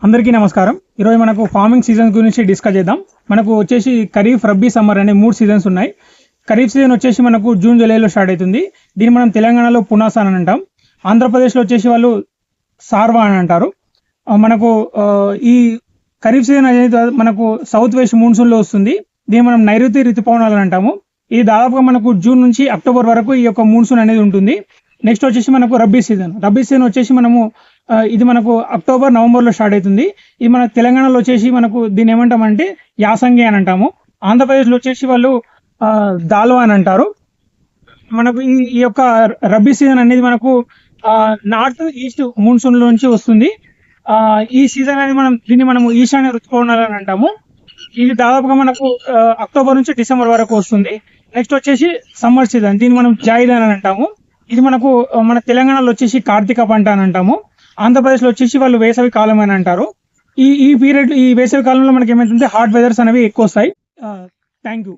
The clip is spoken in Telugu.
అందరికీ నమస్కారం. ఈరోజు మనకు ఫార్మింగ్ సీజన్స్ గురించి డిస్కస్ చేద్దాం. మనకు వచ్చేసి ఖరీఫ్, రబ్బీ, సమ్మర్ అనే 3 సీజన్స్ ఉన్నాయి. ఖరీఫ్ సీజన్ వచ్చేసి మనకు జూన్, జూలైలో స్టార్ట్ అవుతుంది. దీన్ని మనం తెలంగాణలో పునాస అని అంటాం. ఆంధ్రప్రదేశ్లో వచ్చేసి వాళ్ళు సార్వా అని అంటారు. మనకు ఈ ఖరీఫ్ సీజన్ అనేది మనకు సౌత్ వెస్ట్ మాన్సూన్లో వస్తుంది. దీన్ని మనం నైరుతి ఋతుపవనాలు అని అంటాము. ఇది దాదాపుగా మనకు జూన్ నుంచి అక్టోబర్ వరకు ఈ యొక్క మాన్సూన్ అనేది ఉంటుంది. నెక్స్ట్ వచ్చేసి మనకు రబ్బీ సీజన్ వచ్చేసి మనము ఇది మనకు అక్టోబర్, నవంబర్లో స్టార్ట్ అవుతుంది. ఇది మన తెలంగాణలో వచ్చేసి మనకు దీన్ని ఏమంటామంటే యాసంగి అని అంటాము. ఆంధ్రప్రదేశ్లో వచ్చేసి వాళ్ళు దాల్వా అని అంటారు. మనకు ఈ యొక్క రబ్బీ సీజన్ అనేది మనకు నార్త్ ఈస్ట్ మాన్సూన్లో నుంచి వస్తుంది. ఈ సీజన్ అనేది దీన్ని మనము ఈశాన్య ఋతుపవనాలు అని అంటాము. ఇది దాదాపుగా మనకు అక్టోబర్ నుంచి డిసెంబర్ వరకు వస్తుంది. నెక్స్ట్ వచ్చేసి సమ్మర్ సీజన్, దీన్ని మనం జాయిద్ అని అంటాము. ఇది మనకు మన తెలంగాణలో వచ్చేసి కార్తీక పంట అని అంటాము. ఆంధ్రప్రదేశ్లో వచ్చేసి వాళ్ళు వేసవి కాలం అని అంటారు. ఈ వేసవి కాలంలో మనకి ఏమైతుంటే హాట్ వెదర్స్ అనేవి ఎక్కువ వస్తాయి. Thank you.